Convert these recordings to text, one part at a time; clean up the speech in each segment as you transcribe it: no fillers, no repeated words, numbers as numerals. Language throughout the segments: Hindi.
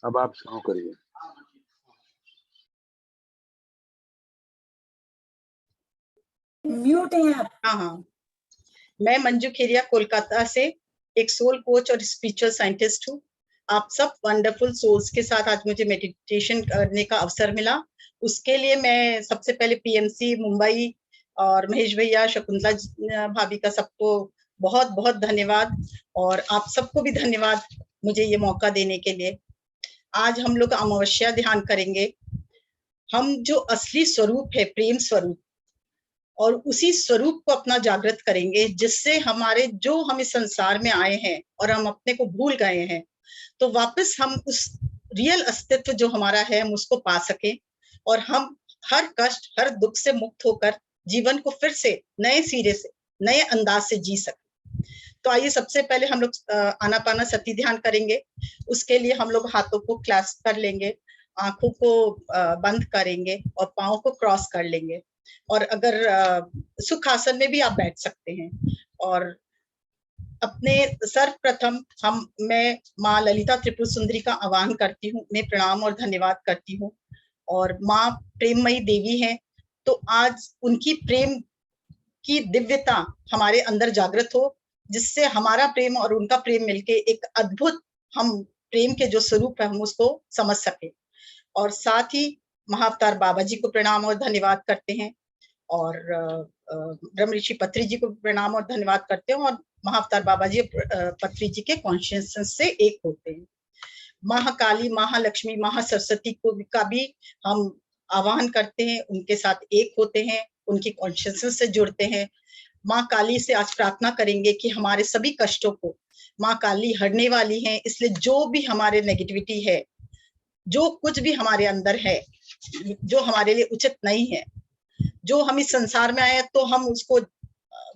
अब आप शुरू करिए। म्यूट हैं आप। हाँ, मैं मंजू खेरिया कोलकाता से एक सोल कोच और स्पिरिचुअल साइंटिस्ट हूँ। आप सब वंडरफुल सोल्स के साथ आज मुझे मेडिटेशन करने का अवसर मिला। उसके लिए मैं सबसे पहले पीएमसी मुंबई और महेश भैया, शकुंतला भाभी का सबको बहुत बहुत धन्यवाद, और आप सबको भी धन्यवाद मुझे ये मौका देने के लिए। आज हम लोग अमावस्या ध्यान करेंगे। हम जो असली स्वरूप है, प्रेम स्वरूप, और उसी स्वरूप को अपना जागृत करेंगे, जिससे हमारे जो हम इस संसार में आए हैं और हम अपने को भूल गए हैं, तो वापस हम उस रियल अस्तित्व जो हमारा है हम उसको पा सके, और हम हर कष्ट, हर दुख से मुक्त होकर जीवन को फिर से नए सिरे से, नए अंदाज से जी सके। तो आइए सबसे पहले हम लोग आनापाना सती ध्यान करेंगे। उसके लिए हम लोग हाथों को क्लैस्प कर लेंगे, आंखों को बंद करेंगे और पाँव को क्रॉस कर लेंगे, और अगर सुखासन में भी आप बैठ सकते हैं। और अपने सर्वप्रथम मैं माँ ललिता त्रिपुर सुंदरी का आह्वान करती हूँ, उन्हें प्रणाम और धन्यवाद करती हूँ। और माँ प्रेममयी देवी है, तो आज उनकी प्रेम की दिव्यता हमारे अंदर जागृत हो, जिससे हमारा प्रेम और उनका प्रेम मिलके एक अद्भुत हम प्रेम के जो स्वरूप है हम उसको समझ सके। और साथ ही महाअवतार बाबा जी को प्रणाम और धन्यवाद करते हैं, और ब्रह्म ऋषि पत्री जी को प्रणाम और धन्यवाद करते हैं, और महाअवतार बाबा जी पत्री जी के कॉन्शियसनेस से एक होते हैं। महाकाली, महालक्ष्मी, महासरस्वती को का भी हम आह्वान करते हैं, उनके साथ एक होते हैं, उनकी कॉन्शियसनेस से जुड़ते हैं। माँ काली से आज प्रार्थना करेंगे कि हमारे सभी कष्टों को माँ काली हरने वाली है, इसलिए जो भी हमारे नेगेटिविटी है, जो कुछ भी हमारे अंदर है जो हमारे लिए उचित नहीं है, जो हम इस संसार में आए तो हम उसको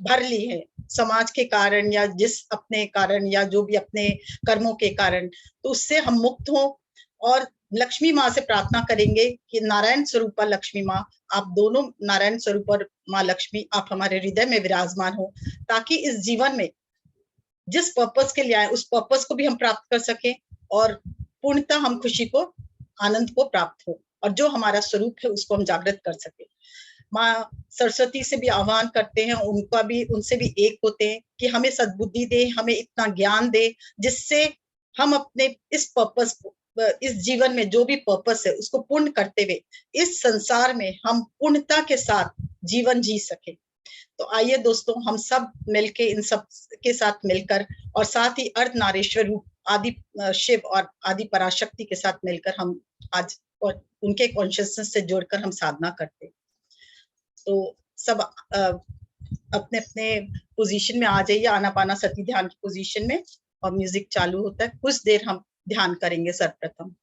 भर ली है समाज के कारण या जिस अपने कारण या जो भी अपने कर्मों के कारण, तो उससे हम मुक्त हो। और लक्ष्मी माँ से प्रार्थना करेंगे कि नारायण स्वरूपा लक्ष्मी माँ, आप दोनों नारायण स्वरूप और माँ लक्ष्मी, आप हमारे हृदय में विराजमान हो, ताकि इस जीवन में जिस पर्पस के लिए आए उस पर्पस को भी हम प्राप्त कर सके, और पूर्णतः हम खुशी को, आनंद को प्राप्त हो, और जो हमारा स्वरूप है उसको हम जागृत कर सके। माँ सरस्वती से भी आह्वान करते हैं, उनका भी, उनसे भी एक होते हैं कि हमें सद्बुद्धि दे, हमें इतना ज्ञान दे, जिससे हम अपने इस पर्पस को, इस जीवन में जो भी पर्पस है उसको पूर्ण करते हुए इस संसार में हम पूर्णता के साथ जीवन जी सके। तो आइए दोस्तों, हम सब मिलके इन सब के साथ मिलकर, और साथ ही अर्धनारीश्वर रूप आदि शिव और आदि पराशक्ति के साथ मिलकर हम आज और उनके कॉन्शियसनेस से जोड़कर हम साधना करते हैं। तो सब अपने अपने पोजीशन में आ जाइए, आनापाना सती ध्यान की पोजीशन में, और म्यूजिक चालू होता है। कुछ देर हम ध्यान करेंगे सर्वप्रथम।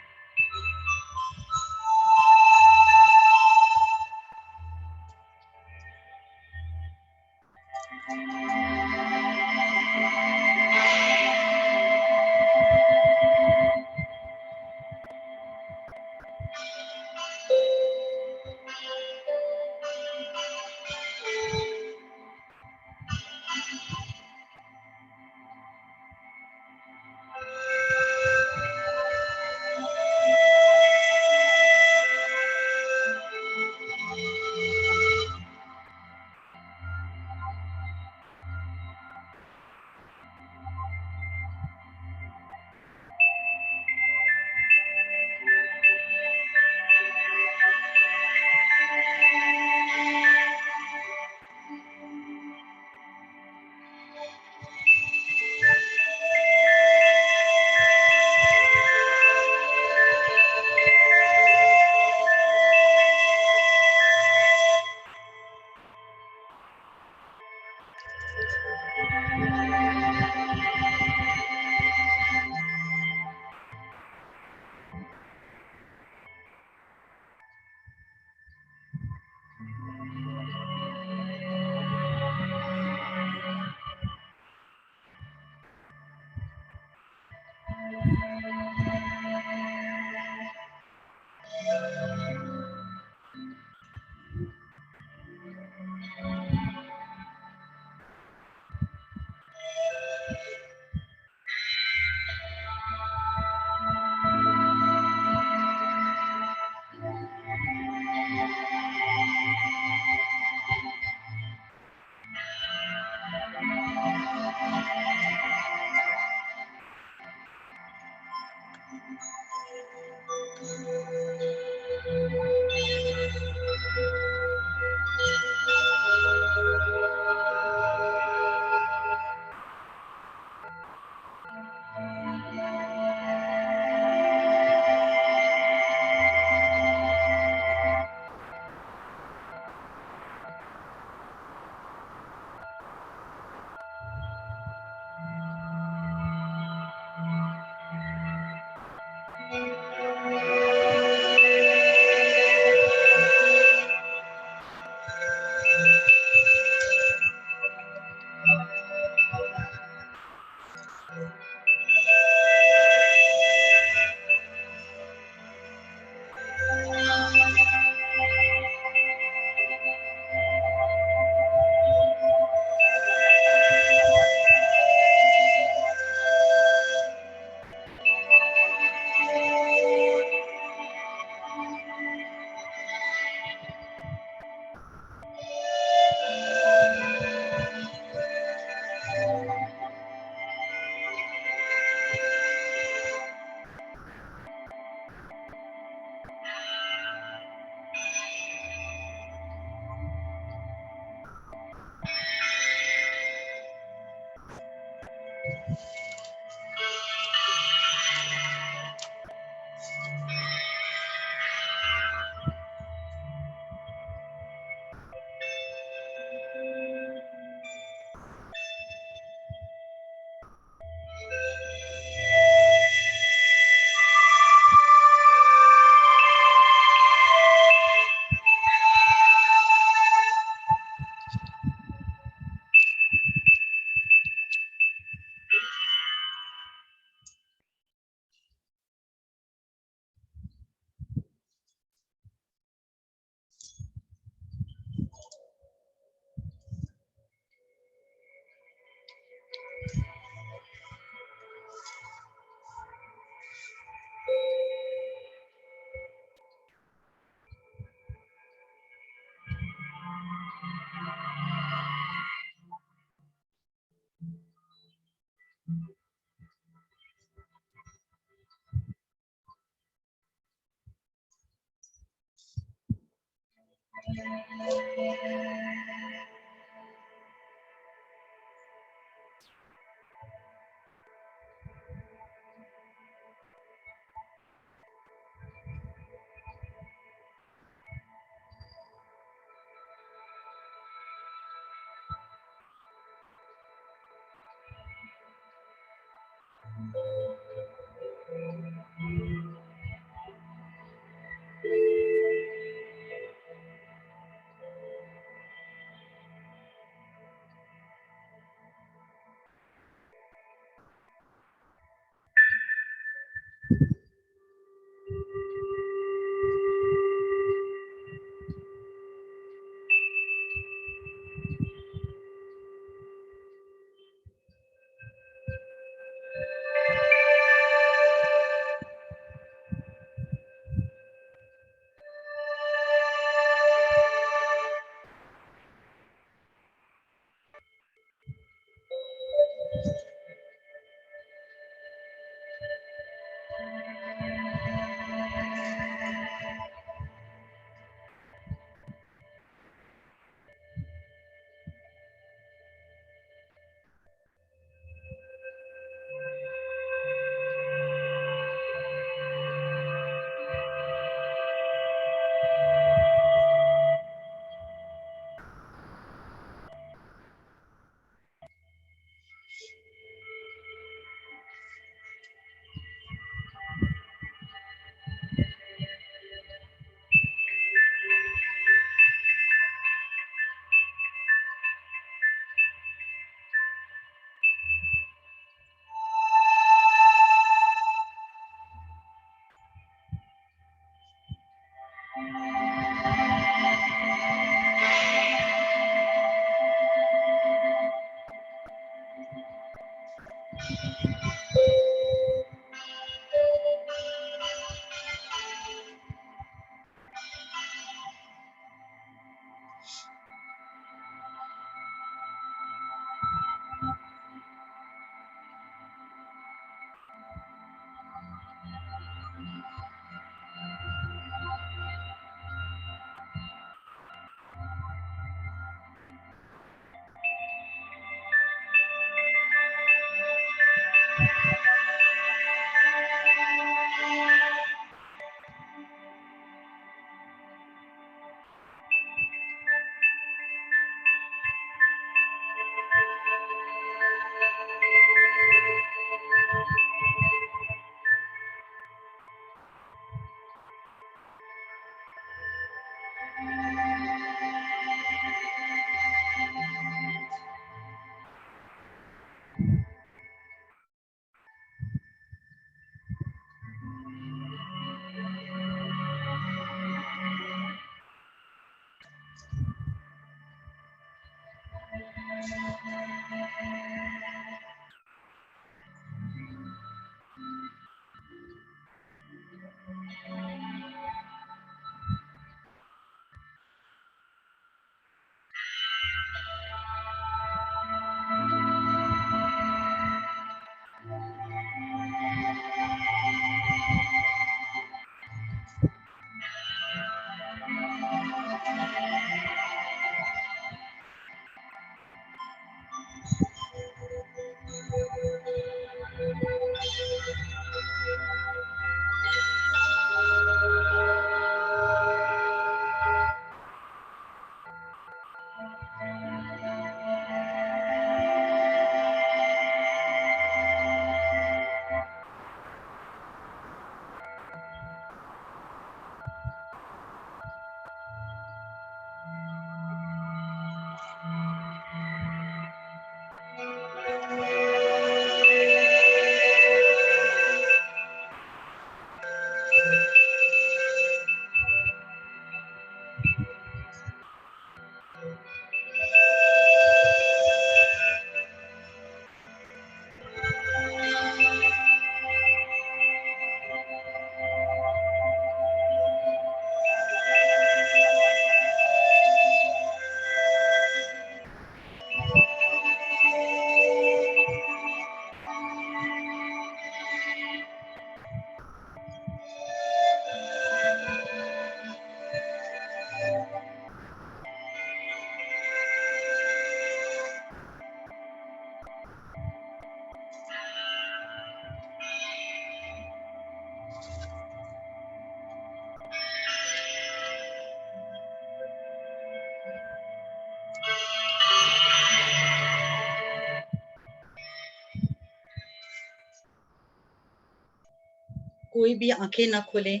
कोई भी आंखें ना खोलें,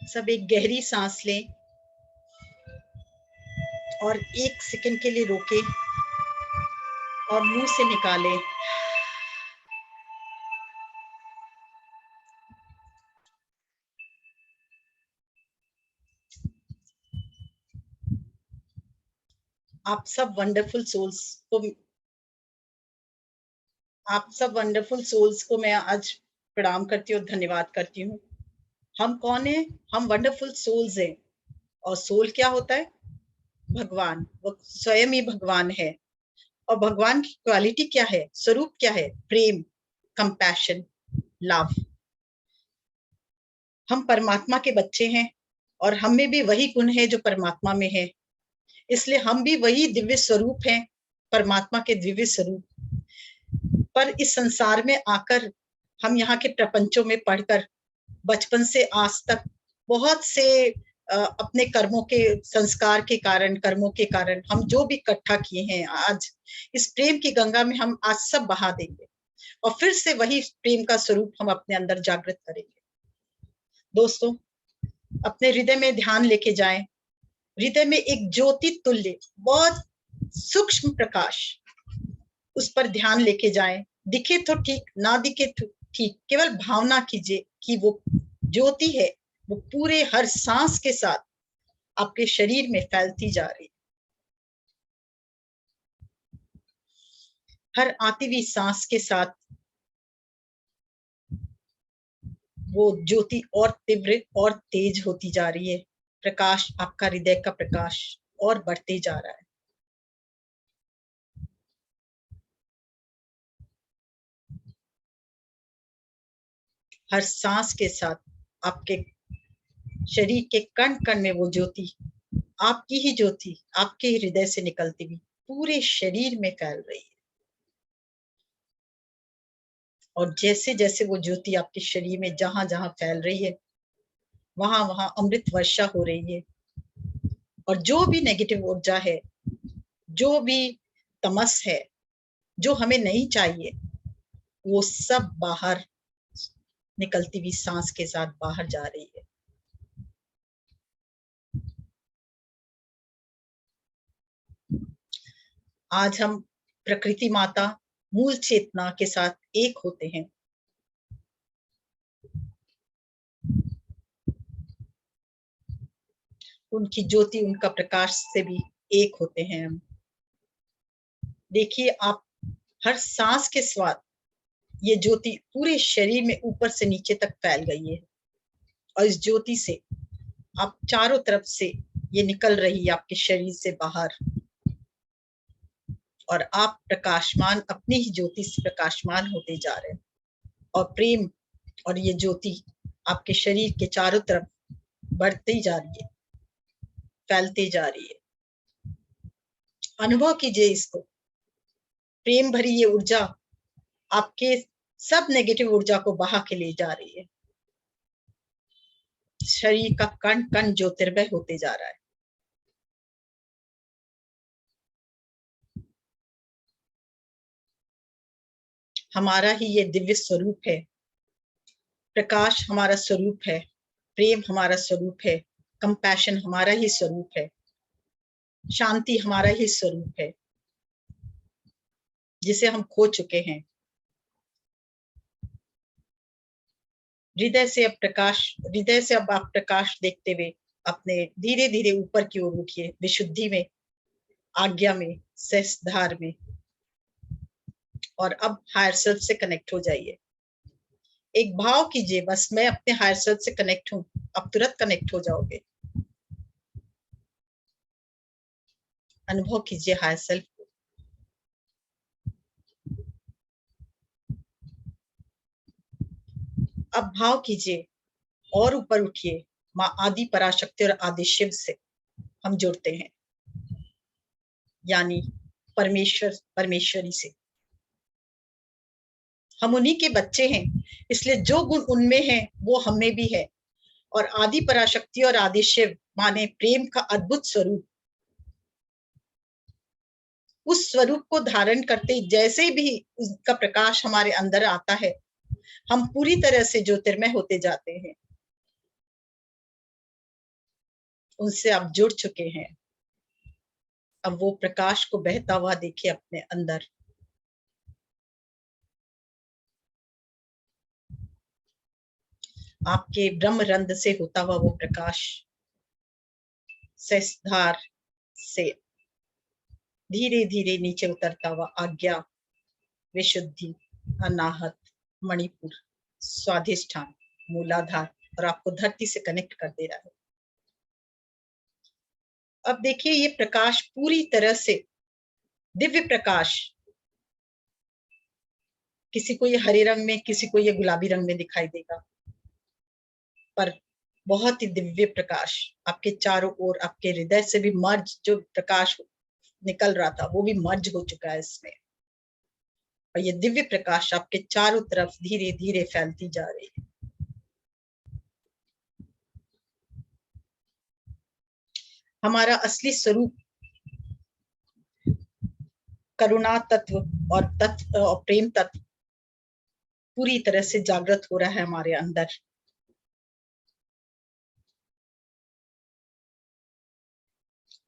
सब एक गहरी सांस लें और 1 सेकंड के लिए रोकें और मुंह से निकालें। आप सब वंडरफुल सोल्स को मैं आज प्रणाम करती हूँ, धन्यवाद करती हूँ। हम कौन है? हम वंडरफुल सोल्स हैं। और सोल क्या होता है? भगवान। वो स्वयं ही भगवान है। और भगवान की क्वालिटी क्या है? स्वरूप क्या है? प्रेम, कंपैशन, लव। हम परमात्मा के बच्चे हैं और हम में भी वही गुण है जो परमात्मा में है। इसलिए हम भी वही दिव्य स्वरूप हैं, परमात्मा के दिव्य स्वरूप। पर इस संसार में आकर हम यहाँ के प्रपंचों में पढ़कर बचपन से आज तक बहुत से अपने कर्मों के संस्कार के कारण, कर्मों के कारण हम जो भी इकट्ठा किए हैं, आज इस प्रेम की गंगा में हम आज सब बहा देंगे और फिर से वही प्रेम का स्वरूप हम अपने अंदर जागृत करेंगे। दोस्तों, अपने हृदय में ध्यान लेके जाएं। हृदय में एक ज्योति तुल्य बहुत सूक्ष्म प्रकाश, उस पर ध्यान लेके जाएं। दिखे तो ठीक, ना दिखे तो ठीक, केवल भावना कीजिए कि वो ज्योति है, वो पूरे हर सांस के साथ आपके शरीर में फैलती जा रही है। हर आती हुई सांस के साथ वो ज्योति और तीव्र और तेज होती जा रही है। प्रकाश, आपका हृदय का प्रकाश और बढ़ते जा रहा है। हर सांस के साथ आपके शरीर के कण कण में वो ज्योति, आपकी ही ज्योति, आपके हृदय से निकलती हुई पूरे शरीर में फैल रही है। और जैसे जैसे वो ज्योति आपके शरीर में जहां जहां फैल रही है, वहां वहां अमृत वर्षा हो रही है। और जो भी नेगेटिव ऊर्जा है, जो भी तमस है, जो हमें नहीं चाहिए, वो सब बाहर निकलती हुई सांस के साथ बाहर जा रही है। आज हम प्रकृति माता, मूल चेतना के साथ एक होते हैं। उनकी ज्योति, उनका प्रकाश से भी एक होते हैं हम। देखिए, आप हर सांस के स्वाद, ये ज्योति पूरे शरीर में ऊपर से नीचे तक फैल गई है। और इस ज्योति से आप चारों तरफ से ये निकल रही है आपके शरीर से बाहर। और आप प्रकाशमान, अपनी ही ज्योति से प्रकाशमान होते जा रहे हैं। और प्रेम और ये ज्योति आपके शरीर के चारों तरफ बढ़ती जा रही है, फैलती जा रही है। अनुभव कीजिए इसको। प्रेम भरी ये ऊर्जा आपके सब नेगेटिव ऊर्जा को बहा के ले जा रही है। शरीर का कण कण ज्योतिर्मय होते जा रहा है। हमारा ही ये दिव्य स्वरूप है। प्रकाश हमारा स्वरूप है, प्रेम हमारा स्वरूप है, कंपैशन हमारा ही स्वरूप है, शांति हमारा ही स्वरूप है, जिसे हम खो चुके हैं। हृदय से अब आप प्रकाश देखते हुए अपने धीरे धीरे ऊपर की ओर उठिए, विशुद्धि में, आज्ञा में, सहस्त्रधार में। और अब हायर सेल्फ से कनेक्ट हो जाइए। एक भाव कीजिए, बस मैं अपने हायर सेल्फ से कनेक्ट हूं। अब तुरंत कनेक्ट हो जाओगे। अनुभव कीजिए हायर सेल्फ को। अब भाव कीजिए और ऊपर उठिए। माँ आदि पराशक्ति और आदि शिव से हम जुड़ते हैं, यानी परमेश्वर, परमेश्वरी से। हम उन्हीं के बच्चे हैं, इसलिए जो गुण उनमें है वो हमें भी है। और आदि पराशक्ति और आदि शिव माने प्रेम का अद्भुत स्वरूप। उस स्वरूप को धारण करते जैसे भी उसका प्रकाश हमारे अंदर आता है, हम पूरी तरह से ज्योतिर्मय होते जाते हैं, उनसे आप जुड़ चुके हैं। अब वो प्रकाश को बहता हुआ देखिए अपने अंदर। आपके ब्रह्म रंध्र से होता हुआ वो प्रकाश सहस्त्रधार से धीरे धीरे नीचे उतरता हुआ आज्ञा, विशुद्धि, अनाहत, मणिपुर, स्वाधिष्ठान, मूलाधार और आपको धरती से कनेक्ट कर दे रहा है। अब देखिए ये प्रकाश पूरी तरह से दिव्य प्रकाश, किसी को ये हरे रंग में, किसी को ये गुलाबी रंग में दिखाई देगा, पर बहुत ही दिव्य प्रकाश आपके चारों ओर, आपके हृदय से भी मर्ज, जो प्रकाश निकल रहा था वो भी मर्ज हो चुका है इसमें, और ये दिव्य प्रकाश आपके चारों तरफ धीरे धीरे फैलती जा रही है। हमारा असली स्वरूप करुणा तत्व और तत्व और प्रेम तत्व पूरी तरह से जागृत हो रहा है हमारे अंदर।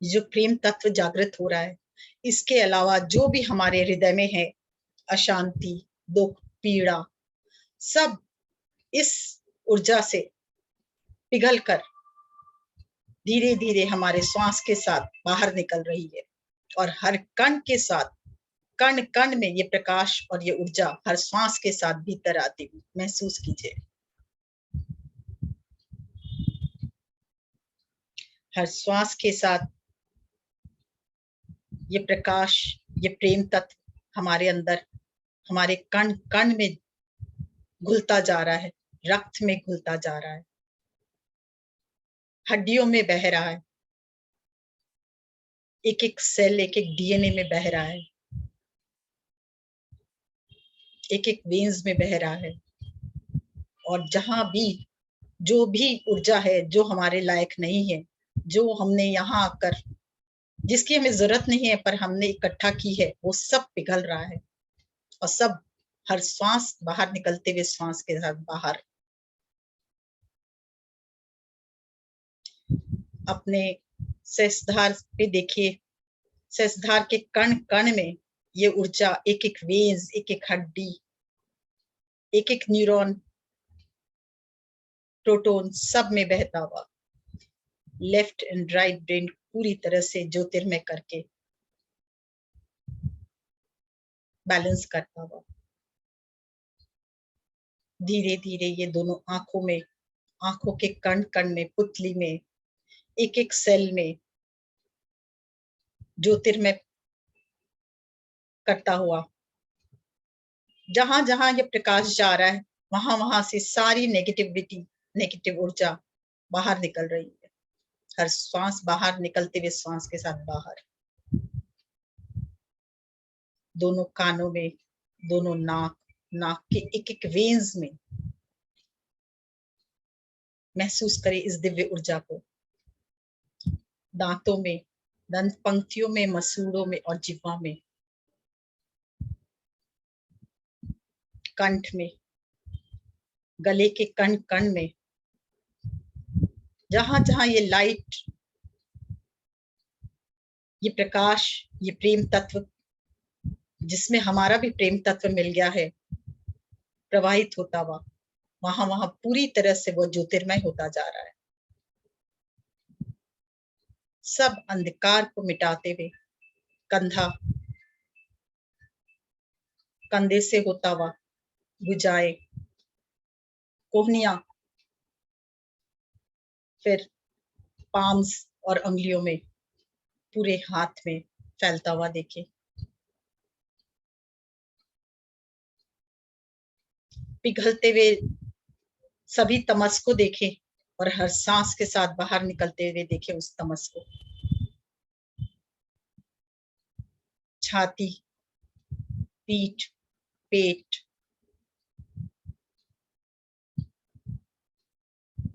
जो प्रेम तत्व जागृत हो रहा है, इसके अलावा जो भी हमारे हृदय में है, अशांति, दुख, पीड़ा, सब इस ऊर्जा से पिघलकर धीरे धीरे हमारे श्वास के साथ बाहर निकल रही है, और हर कण के साथ, कण कण में ये प्रकाश और ये ऊर्जा हर श्वास के साथ भीतर आती हुई महसूस कीजिए। हर श्वास के साथ ये प्रकाश, ये प्रेम तत्व हमारे अंदर, हमारे कण कण में घुलता जा रहा है, रक्त में घुलता जा रहा है, हड्डियों में बह रहा है, एक एक सेल, एक एक डीएनए में बह रहा है, एक एक वेन्स में बह रहा है। और जहां भी जो भी ऊर्जा है जो हमारे लायक नहीं है, जो हमने यहाँ आकर, जिसकी हमें जरूरत नहीं है पर हमने इकट्ठा की है, वो सब पिघल रहा है, और सब हर श्वास बाहर निकलते हुए श्वास के साथ बाहर। अपने सहस्त्रधार पे देखिए, सहस्त्रधार के कण कण में ये ऊर्जा, एक एक वेन्स, एक एक हड्डी, एक एक न्यूरॉन, प्रोटॉन, सब में बहता हुआ लेफ्ट एंड राइट ब्रेन पूरी तरह से ज्योतिर्मय करके बैलेंस करता हुआ धीरे धीरे ये दोनों आंखों में, आंखों के कण कण में, पुतली में, एक एक सेल में ज्योतिर्मय करता हुआ, जहां जहां ये प्रकाश जा रहा है वहां वहां से सारी नेगेटिविटी, नेगेटिव ऊर्जा बाहर निकल रही है, हर श्वास बाहर निकलते हुए श्वास के साथ बाहर। दोनों कानों में, दोनों नाक, नाक के एक एक वेन्स में महसूस करें इस दिव्य ऊर्जा को। दांतों में, दंत पंक्तियों में, मसूड़ों में और जिह्वा में, कंठ में, गले के कण कण में, जहां जहां ये लाइट, ये प्रकाश, ये प्रेम तत्व, जिसमें हमारा भी प्रेम तत्व मिल गया है, प्रवाहित होता हुआ, वहां वहां पूरी तरह से वो ज्योतिर्मय होता जा रहा है। सब अंधकार को मिटाते हुए कंधा, कंधे से होता हुआ भुजाएं, कोहनियां, फिर पाम्स और अंगुलियों में, पूरे हाथ में फैलता हुआ देखिए। पिघलते हुए सभी तमस को देखें, और हर सांस के साथ बाहर निकलते हुए देखें उस तमस को। छाती, पीठ, पेट,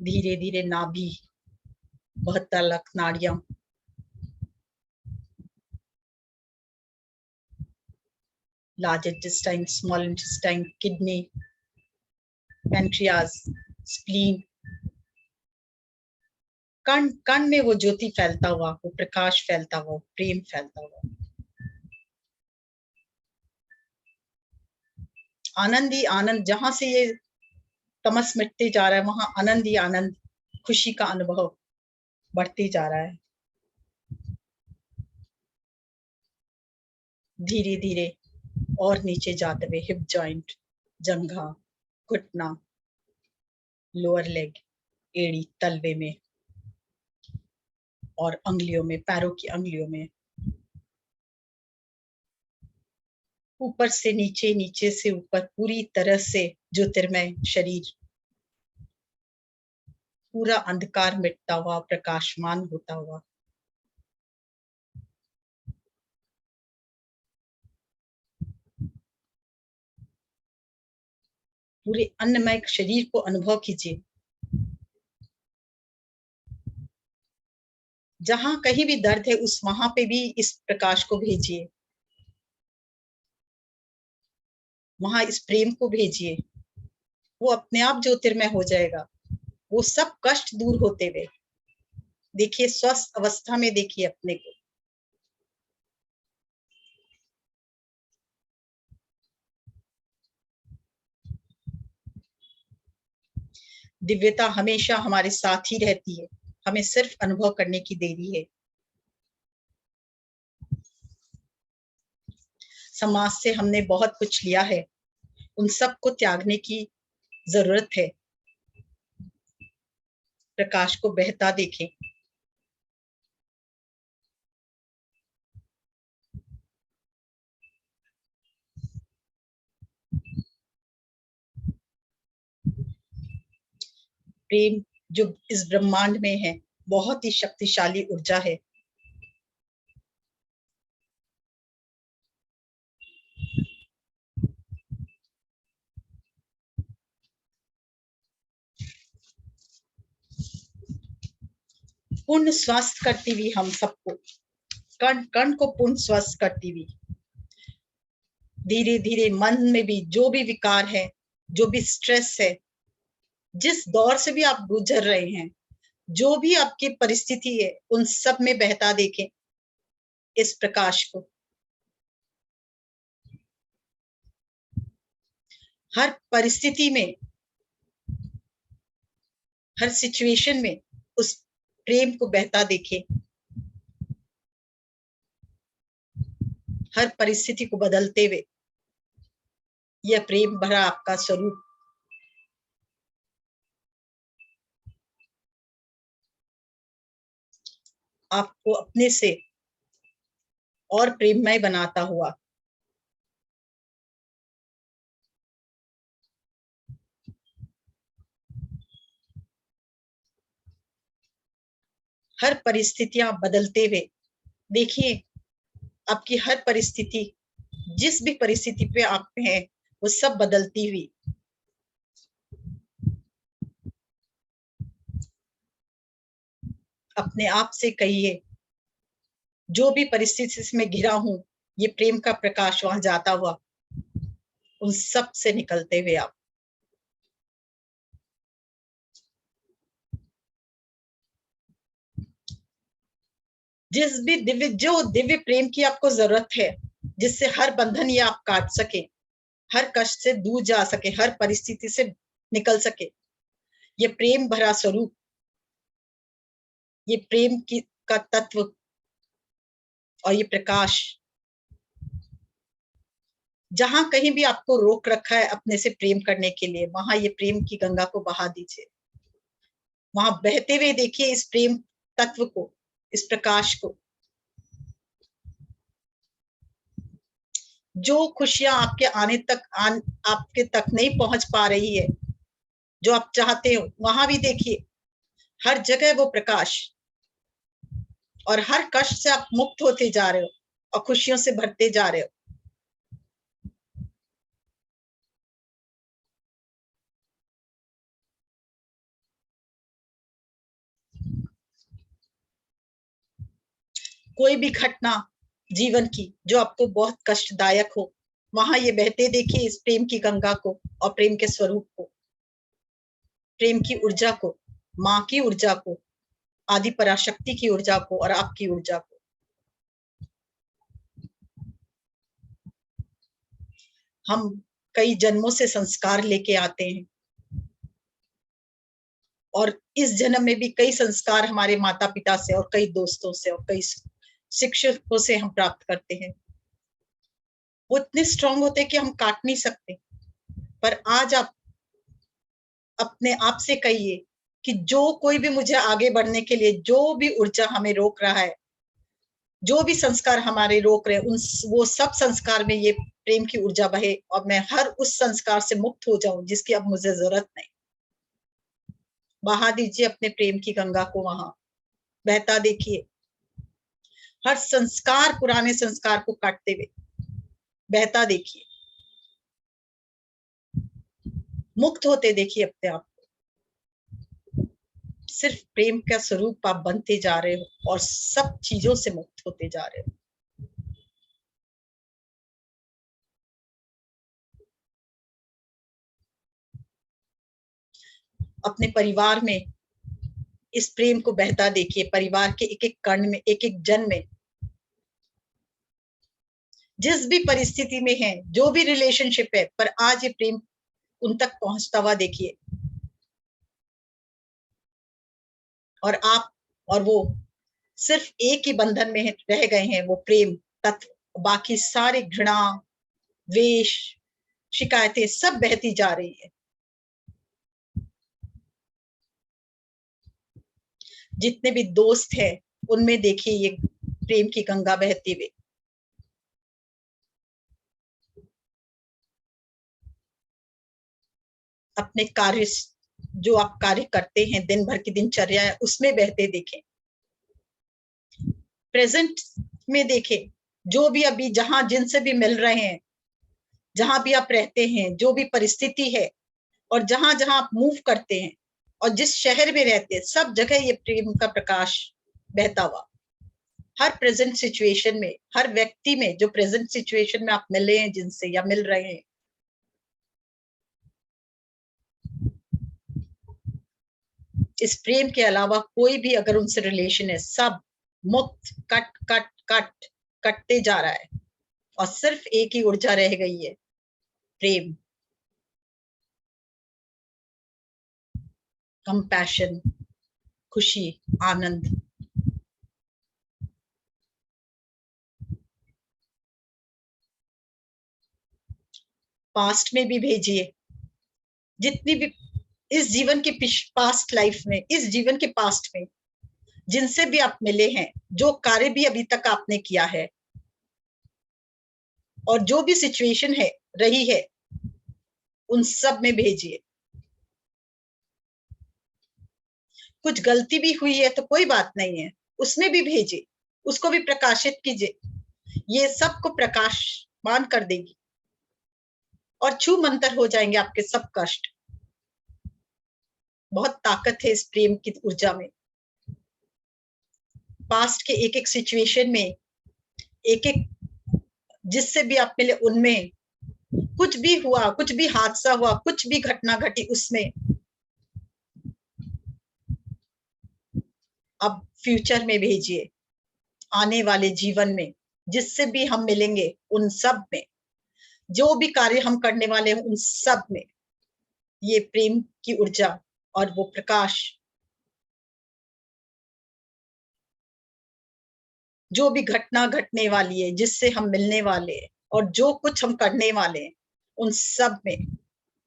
धीरे धीरे नाभि, 72 लाख नाड़ियां, large intestine, small intestine, kidney, pancreas, spleen, कण कण में वो ज्योति फैलता हुआ, वो प्रकाश फैलता हुआ, प्रेम फैलता हुआ। आनंद ही आनंद, जहां से ये तमस मिटते जा रहा है वहां आनंद ही आनंद, खुशी का अनुभव बढ़ते जा रहा है। धीरे धीरे और नीचे जाते हुए हिप जॉइंट, जंघा, घुटना, लोअर लेग, एड़ी, तलवे में और अंगुलियों में, पैरों की अंगुलियों में, ऊपर से नीचे, नीचे से ऊपर, पूरी तरह से ज्योतिर्मय शरीर, पूरा अंधकार मिटता हुआ, प्रकाशमान होता हुआ। पूरे अन्नमय शरीर को अनुभव कीजिए। जहां कहीं भी दर्द है उस वहां पे भी इस प्रकाश को भेजिए, वहां इस प्रेम को भेजिए, वो अपने आप ज्योतिर्मय हो जाएगा। वो सब कष्ट दूर होते हुए देखिए, स्वस्थ अवस्था में देखिए अपने को। दिव्यता हमेशा हमारे साथ ही रहती है, हमें सिर्फ अनुभव करने की देरी है। समाज से हमने बहुत कुछ लिया है, उन सब को त्यागने की जरूरत है। प्रकाश को बहता देखें। प्रेम जो इस ब्रह्मांड में है बहुत ही शक्तिशाली ऊर्जा है। पूर्ण स्वस्थ करती हुई हम सबको, कण कण को पूर्ण स्वस्थ करती हुई, धीरे धीरे मन में भी जो भी विकार है, जो भी स्ट्रेस है, जिस दौर से भी आप गुजर रहे हैं, जो भी आपकी परिस्थिति है, उन सब में बहता देखें इस प्रकाश को। हर परिस्थिति में, हर सिचुएशन में उस प्रेम को बहता देखें। हर परिस्थिति को बदलते हुए यह प्रेम भरा आपका स्वरूप आपको अपने से और प्रेममय बनाता हुआ हर परिस्थितियां बदलते हुए देखिए, आपकी हर परिस्थिति, जिस भी परिस्थिति पे आप हैं, वो सब बदलती हुई। अपने आप से कहिए, जो भी परिस्थिति में घिरा हूं, ये प्रेम का प्रकाश वहां जाता हुआ उन सब से निकलते हुए आप जिस भी दिव्य प्रेम की आपको जरूरत है, जिससे हर बंधन ये आप काट सके, हर कष्ट से दूर जा सके, हर परिस्थिति से निकल सके, ये प्रेम भरा स्वरूप, ये प्रेम की का तत्व और ये प्रकाश, जहां कहीं भी आपको रोक रखा है अपने से प्रेम करने के लिए, वहां ये प्रेम की गंगा को बहा दीजिए। वहां बहते हुए देखिए इस प्रेम तत्व को, इस प्रकाश को। जो खुशियां आपके आपके तक नहीं पहुंच पा रही है, जो आप चाहते हो, वहां भी देखिए हर जगह वो प्रकाश, और हर कष्ट से आप मुक्त होते जा रहे हो और खुशियों से भरते जा रहे हो। कोई भी घटना जीवन की जो आपको बहुत कष्टदायक हो, वहां ये बहते देखिए इस प्रेम की गंगा को और प्रेम के स्वरूप को। प्रेम की ऊर्जा को, माँ की ऊर्जा को, आदि पराशक्ति की ऊर्जा को और आपकी ऊर्जा को। हम कई जन्मों से संस्कार लेके आते हैं और इस जन्म में भी कई संस्कार हमारे माता पिता से और कई दोस्तों से और कई शिक्षकों से हम प्राप्त करते हैं। वो इतने स्ट्रांग होते हैं कि हम काट नहीं सकते। पर आज आप अपने आप से कहिए कि जो कोई भी मुझे आगे बढ़ने के लिए, जो भी ऊर्जा हमें रोक रहा है, जो भी संस्कार हमारे रोक रहे हैं, वो सब संस्कार में ये प्रेम की ऊर्जा बहे और मैं हर उस संस्कार से मुक्त हो जाऊं जिसकी अब मुझे जरूरत नहीं। बहा दीजिए अपने प्रेम की गंगा को, वहां बहता देखिए। हर संस्कार, पुराने संस्कार को काटते हुए बहता देखिए, मुक्त होते देखिए अपने आप को। सिर्फ प्रेम का स्वरूप आप बनते जा रहे हो और सब चीजों से मुक्त होते जा रहे हो। अपने परिवार में इस प्रेम को बहता देखिए, परिवार के एक एक कण में, एक एक जन में, जिस भी परिस्थिति में है, जो भी रिलेशनशिप है, पर आज ये प्रेम उन तक पहुंचता हुआ देखिए। और आप और वो सिर्फ एक ही बंधन में रह गए हैं, वो प्रेम तत्व। बाकी सारे घृणा, द्वेष, शिकायतें सब बहती जा रही है। जितने भी दोस्त हैं उनमें देखिए ये प्रेम की गंगा बहती हुई। अपने कार्य, जो आप कार्य करते हैं, दिन भर की दिनचर्या है, उसमें बहते देखें। प्रेजेंट में देखें, जो भी अभी जहां जिनसे भी मिल रहे हैं, जहां भी आप रहते हैं, जो भी परिस्थिति है और जहां जहां आप मूव करते हैं और जिस शहर में रहते हैं, सब जगह ये प्रेम का प्रकाश बहता हुआ। हर प्रेजेंट सिचुएशन में, हर व्यक्ति में, जो प्रेजेंट सिचुएशन में आप मिले हैं जिनसे या मिल रहे हैं, इस प्रेम के अलावा कोई भी अगर उनसे रिलेशन है, सब मुक्त, कट कट कट कटते जा रहा है और सिर्फ एक ही ऊर्जा रह गई है, प्रेम, कंपैशन, खुशी, आनंद। पास्ट में भी भेजिए, जितनी भी इस जीवन के पास्ट लाइफ में, इस जीवन के पास्ट में जिनसे भी आप मिले हैं, जो कार्य भी अभी तक आपने किया है और जो भी सिचुएशन है रही है, उन सब में भेजिए। कुछ गलती भी हुई है तो कोई बात नहीं है, उसमें भी भेजिए, उसको भी प्रकाशित कीजिए। ये सबको प्रकाशमान कर देगी और छू मंतर हो जाएंगे आपके सब कष्ट। बहुत ताकत है इस प्रेम की ऊर्जा में। पास्ट के एक एक सिचुएशन में, एक एक जिससे भी आप मिले, उनमें कुछ भी हुआ, कुछ भी हादसा हुआ, कुछ भी घटना घटी, उसमें अब फ्यूचर में भेजिए, आने वाले जीवन में जिससे भी हम मिलेंगे, उन सब में, जो भी कार्य हम करने वाले हैं, उन सब में ये प्रेम की ऊर्जा और वो प्रकाश, जो भी घटना घटने वाली है, जिससे हम मिलने वाले हैं और जो कुछ हम करने वाले हैं, उन सब में,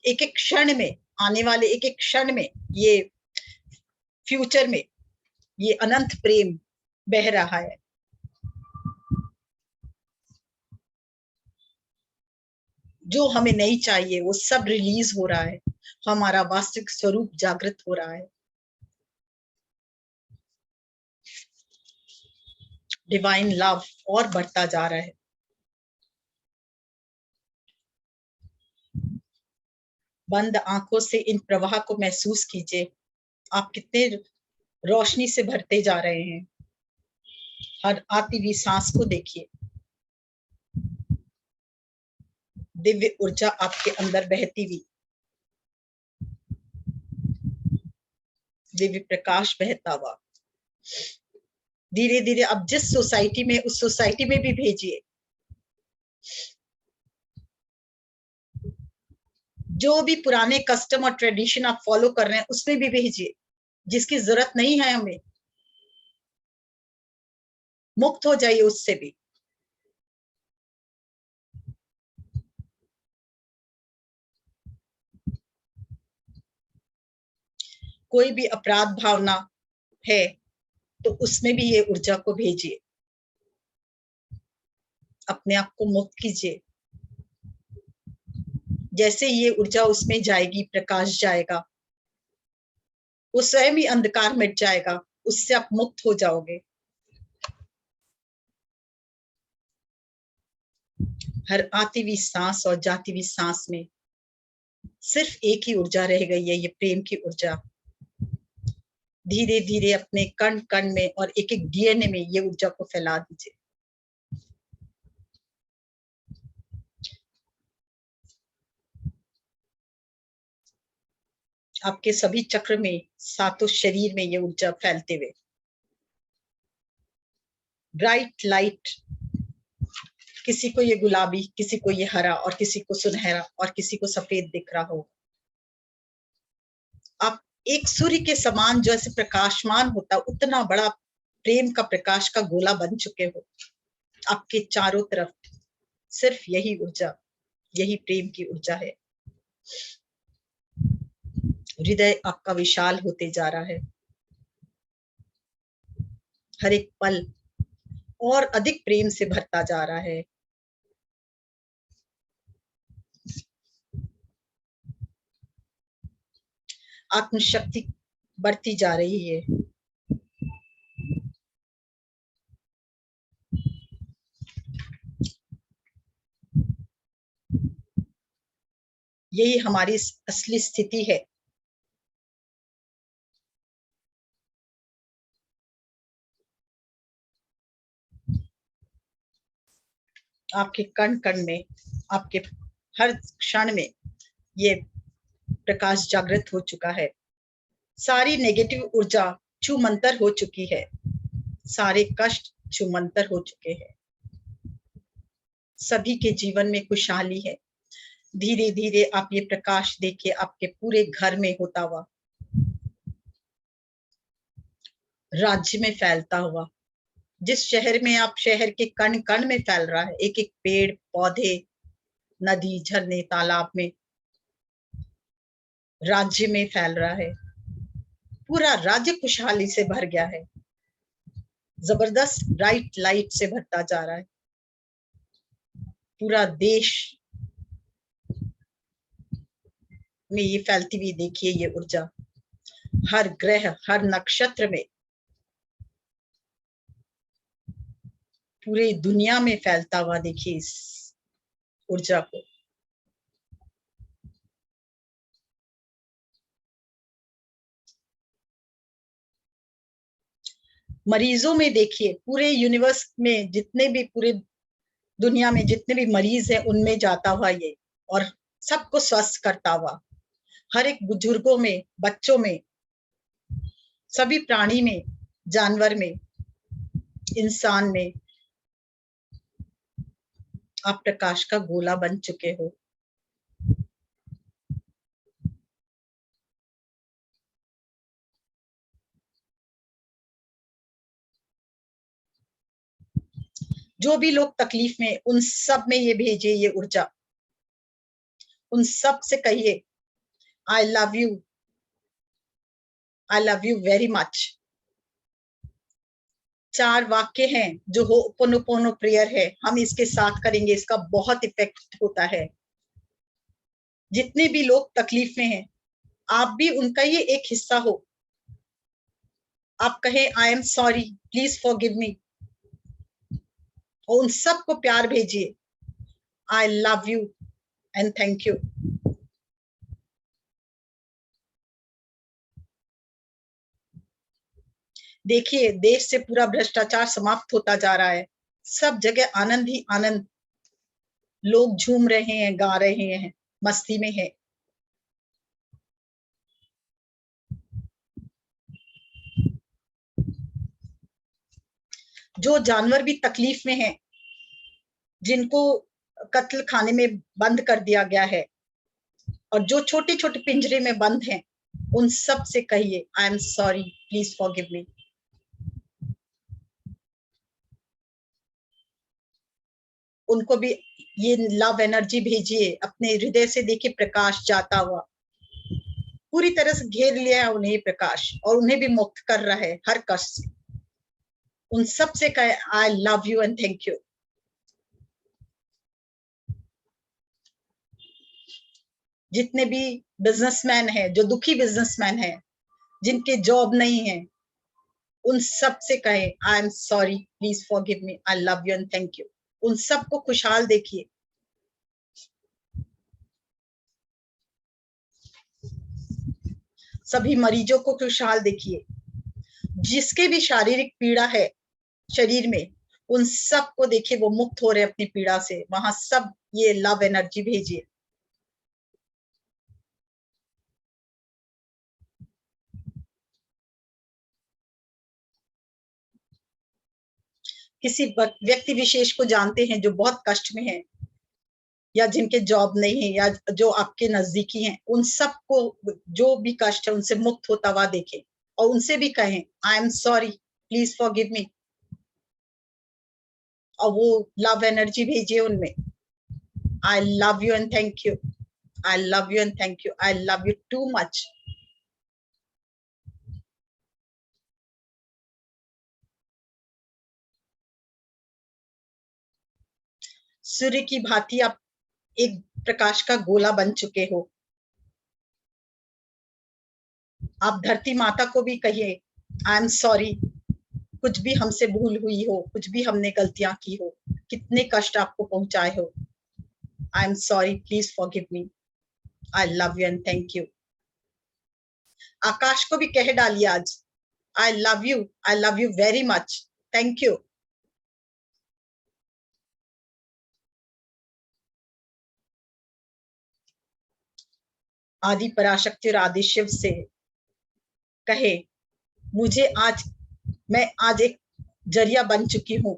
एक एक क्षण में, आने वाले एक एक क्षण में, ये फ्यूचर में ये अनंत प्रेम बह रहा है। जो हमें नहीं चाहिए वो सब रिलीज हो रहा है, हमारा वास्तविक स्वरूप जागृत हो रहा है। डिवाइन लव और बढ़ता जा रहा है। बंद आंखों से इन प्रवाह को महसूस कीजिए, आप कितने रोशनी से भरते जा रहे हैं। हर आती हुई सांस को देखिए, दिव्य ऊर्जा आपके अंदर बहती हुई। दिव्य प्रकाश बहता हुआ धीरे धीरे अब जिस सोसाइटी में, उस सोसाइटी में भी भेजिए। जो भी पुराने कस्टम और ट्रेडिशन आप फॉलो कर रहे हैं उसमें भी भेजिए, जिसकी जरूरत नहीं है हमें, मुक्त हो जाइए उससे भी। कोई भी अपराध भावना है तो उसमें भी ये ऊर्जा को भेजिए, अपने आप को मुक्त कीजिए। जैसे ये ऊर्जा उसमें जाएगी, प्रकाश जाएगा, वो स्वयं ही अंधकार मिट जाएगा, उससे आप मुक्त हो जाओगे। हर आती हुई सांस और जाती हुई सांस में सिर्फ एक ही ऊर्जा रह गई है, ये प्रेम की ऊर्जा। धीरे धीरे अपने कण कण में और एक एक डीएनए में ये ऊर्जा को फैला दीजिए। आपके सभी चक्र में, सातों शरीर में ये ऊर्जा फैलते हुए ब्राइट लाइट, किसी को ये गुलाबी, किसी को ये हरा, और किसी को सुनहरा, और किसी को सफेद दिख रहा हो। आप एक सूर्य के समान जैसे प्रकाशमान होता, उतना बड़ा प्रेम का प्रकाश का गोला बन चुके हो। आपके चारों तरफ सिर्फ यही ऊर्जा, यही प्रेम की ऊर्जा है। हृदय आपका विशाल होते जा रहा है, हर एक पल और अधिक प्रेम से भरता जा रहा है। आत्मशक्ति बढ़ती जा रही है। यही हमारी असली स्थिति है। आपके कण कण में, आपके हर क्षण में ये प्रकाश जागृत हो चुका है। सारी नेगेटिव ऊर्जा छूमंतर हो चुकी है, सारे कष्ट छूमंतर हो चुके हैं। सभी के जीवन में खुशहाली है। धीरे धीरे आप ये प्रकाश देखिए आपके पूरे घर में होता हुआ, राज्य में फैलता हुआ। जिस शहर में आप, शहर के कण कण में फैल रहा है, एक एक पेड़ पौधे, नदी, झरने, तालाब में, राज्य में फैल रहा है। पूरा राज्य खुशहाली से भर गया है, जबरदस्त ब्राइट लाइट से भरता जा रहा है। पूरा देश में ये फैलती हुई देखिए ये ऊर्जा, हर ग्रह, हर नक्षत्र में, पूरी दुनिया में फैलता हुआ देखिए इस ऊर्जा को। मरीजों में देखिए, पूरे यूनिवर्स में जितने भी, पूरे दुनिया में जितने भी मरीज हैं उनमें जाता हुआ ये, और सबको स्वस्थ करता हुआ, हर एक बुजुर्गों में, बच्चों में, सभी प्राणी में, जानवर में, इंसान में आप प्रकाश का गोला बन चुके हो। जो भी लोग तकलीफ में, उन सब में ये भेजिए ये ऊर्जा। उन सब से कहिए आई love you, I love you very much. 4 वाक्य हैं जो होपोनोपोनो प्रेयर है, हम इसके साथ करेंगे, इसका बहुत इफेक्ट होता है। जितने भी लोग तकलीफ में हैं, आप भी उनका ये एक हिस्सा हो। आप कहें I am sorry, please forgive me, और उन सबको प्यार भेजिए, आई love you and thank you. देखिए देश से पूरा भ्रष्टाचार समाप्त होता जा रहा है, सब जगह आनंद ही आनंद, लोग झूम रहे हैं, गा रहे हैं, मस्ती में है। जो जानवर भी तकलीफ में हैं, जिनको कत्ल खाने में बंद कर दिया गया है, और जो छोटे छोटे पिंजरे में बंद हैं, उन सब से कहिए आई एम सॉरी, प्लीज फॉरगिव मी। उनको भी ये लव एनर्जी भेजिए, अपने हृदय से देखिए प्रकाश जाता हुआ पूरी तरह से घेर लिया है उन्हें प्रकाश, और उन्हें भी मुक्त कर रहा है हर कष्ट से। उन सब से कहे आई love you and thank you. जितने भी बिजनेसमैन हैं, जो दुखी बिजनेसमैन हैं, जिनके जॉब नहीं है, उन सब से कहे आई am sorry, please forgive me, I love you and thank you. उन सबको खुशहाल देखिए। सभी मरीजों को खुशहाल देखिए। जिसके भी शारीरिक पीड़ा है शरीर में, उन सब को देखिए वो मुक्त हो रहे अपनी पीड़ा से। वहां सब ये लव एनर्जी भेजिए। किसी व्यक्ति विशेष को जानते हैं जो बहुत कष्ट में है, या जिनके जॉब नहीं है, या जो आपके नजदीकी हैं, उन सबको जो भी कष्ट है उनसे मुक्त होता हुआ देखें, और उनसे भी कहें I am sorry, please forgive me, और वो लव एनर्जी भेजिए उनमें। I love you and thank you, I love you and thank you, I love you too much. सूर्य की भांति आप एक प्रकाश का गोला बन चुके हो। आप धरती माता को भी कहिए आई एम सॉरी, कुछ भी हमसे भूल हुई हो, कुछ भी हमने गलतियां की हो, कितने कष्ट आपको पहुंचाए हो, I am sorry, please forgive me, I love you and thank you. आकाश को भी कह डालिए आज I love you very much, thank you. आदि पराशक्ति और आदि शिव से कहे मुझे आज, मैं आज एक जरिया बन चुकी हूँ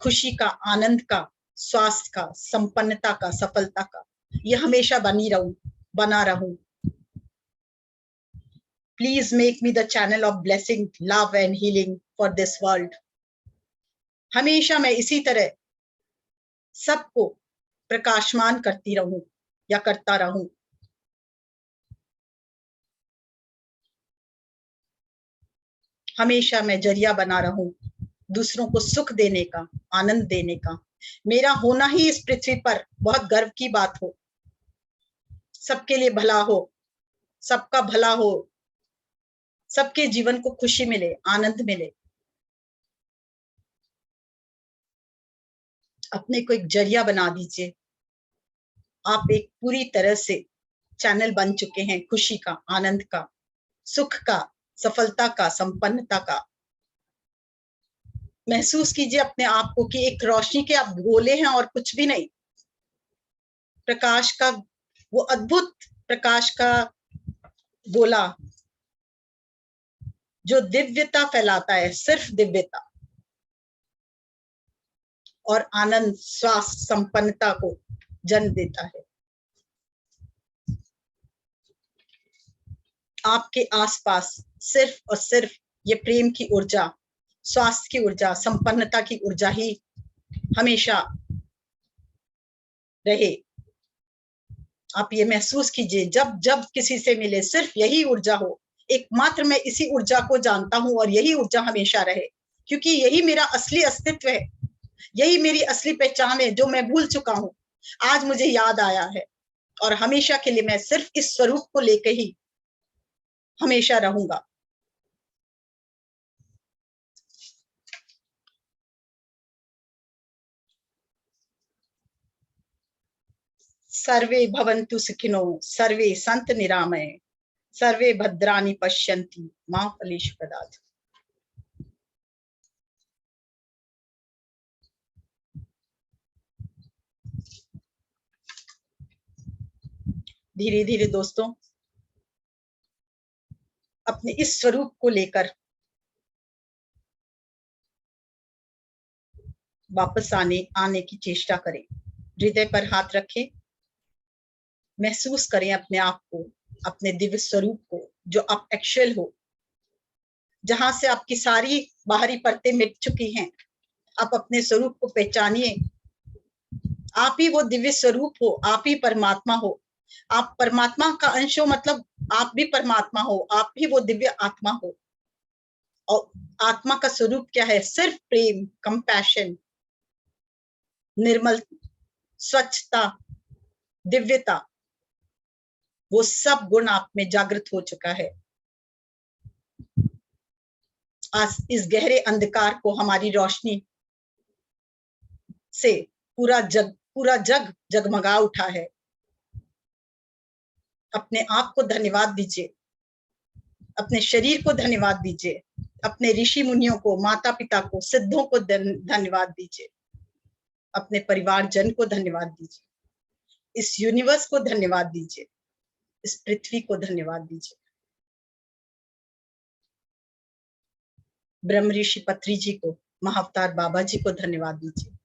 खुशी का, आनंद का, स्वास्थ्य का, संपन्नता का, सफलता का। ये हमेशा बना रहूं। Please make me the channel of blessing, love and healing for this world. हमेशा मैं इसी तरह सबको प्रकाशमान करती रहूं या करता रहूं। हमेशा मैं जरिया बना रहूं दूसरों को सुख देने का, आनंद देने का। मेरा होना ही इस पृथ्वी पर बहुत गर्व की बात हो। सबके लिए भला हो, सबका भला हो, सबके जीवन को खुशी मिले, आनंद मिले। अपने को एक जरिया बना दीजिए। आप एक पूरी तरह से चैनल बन चुके हैं खुशी का, आनंद का, सुख का, सफलता का, संपन्नता का। महसूस कीजिए अपने आप को कि एक रोशनी के आप गोले हैं और कुछ भी नहीं। प्रकाश का, वो अद्भुत प्रकाश का गोला जो दिव्यता फैलाता है, सिर्फ दिव्यता और आनंद, स्वास्थ्य, संपन्नता को जन्म देता है। आपके आसपास सिर्फ और सिर्फ ये प्रेम की ऊर्जा, स्वास्थ्य की ऊर्जा, संपन्नता की ऊर्जा ही हमेशा रहे। आप ये महसूस कीजिए, जब जब किसी से मिले सिर्फ यही ऊर्जा हो। एकमात्र मैं इसी ऊर्जा को जानता हूं और यही ऊर्जा हमेशा रहे, क्योंकि यही मेरा असली अस्तित्व है, यही मेरी असली पहचान है जो मैं भूल चुका हूं। आज मुझे याद आया है, और हमेशा के लिए मैं सिर्फ इस स्वरूप को लेकर ही हमेशा रहूंगा। सर्वे भवन्तु सुखिनो, सर्वे सन्तु निरामय, सर्वे भद्राणि पश्यन्ति मां फलेषु कदाचित्। धीरे धीरे दोस्तों अपने इस स्वरूप को लेकर वापस आने की चेष्टा करें। हृदय पर हाथ रखें, महसूस करें अपने आप को, अपने दिव्य स्वरूप को जो आप एक्चुअल हो, जहां से आपकी सारी बाहरी परतें मिट चुकी हैं। आप अपने स्वरूप को पहचानिए। आप ही वो दिव्य स्वरूप हो, आप ही परमात्मा हो। आप परमात्मा का अंश हो, मतलब आप भी परमात्मा हो, आप ही वो दिव्य आत्मा हो। और आत्मा का स्वरूप क्या है? सिर्फ प्रेम, कंपैशन, निर्मल, स्वच्छता, दिव्यता, वो सब गुण आप में जागृत हो चुका है। आज इस गहरे अंधकार को हमारी रोशनी से पूरा जग जगमगा उठा है। अपने आप को धन्यवाद दीजिए, अपने शरीर को धन्यवाद दीजिए, अपने ऋषि मुनियों को, माता पिता को, सिद्धों को धन्यवाद दीजिए, अपने परिवारजन को धन्यवाद दीजिए, इस यूनिवर्स को धन्यवाद दीजिए, इस पृथ्वी को धन्यवाद दीजिए। ब्रह्म ऋषि पत्री जी को, महाअवतार बाबा जी को धन्यवाद दीजिए,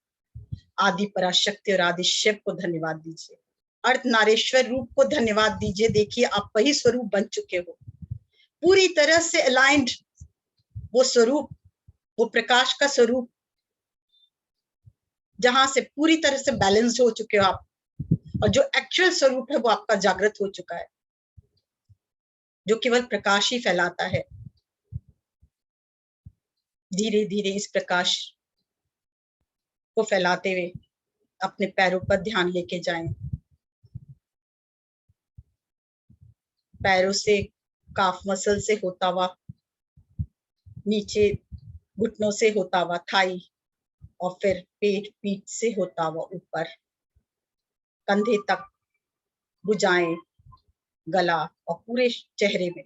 आदि पराशक्ति और आदि शिव को धन्यवाद दीजिए, अर्धनारीश्वर रूप को धन्यवाद दीजिए। देखिए आप वही स्वरूप बन चुके हो, पूरी तरह से अलाइंड, वो स्वरूप, वो प्रकाश का स्वरूप, जहां से पूरी तरह से बैलेंस्ड हो चुके हो आप, और जो एक्चुअल स्वरूप है वो आपका जागृत हो चुका है, जो केवल प्रकाश ही फैलाता है। धीरे धीरे इस प्रकाश को फैलाते हुए अपने पैरों पर ध्यान लेके जाएं। पैरों से, काफ मसल से होता हुआ नीचे, घुटनों से होता हुआ थाई, और फिर पेट, पीठ से होता हुआ ऊपर कंधे तक, भुजाएं, गला और पूरे चेहरे में।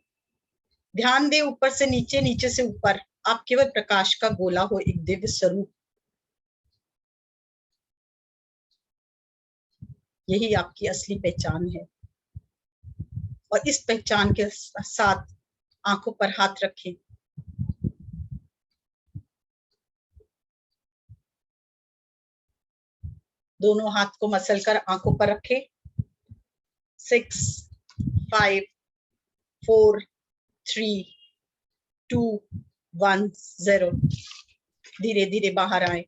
ध्यान दे ऊपर से नीचे, नीचे से ऊपर। आप केवल प्रकाश का गोला हो, एक दिव्य स्वरूप। यही आपकी असली पहचान है। और इस पहचान के साथ आंखों पर हाथ रखें। दोनों हाथ को मसलकर आंखों पर रखें। 6, 5, 4, 3, 2, 1, 0। धीरे धीरे बाहर आए।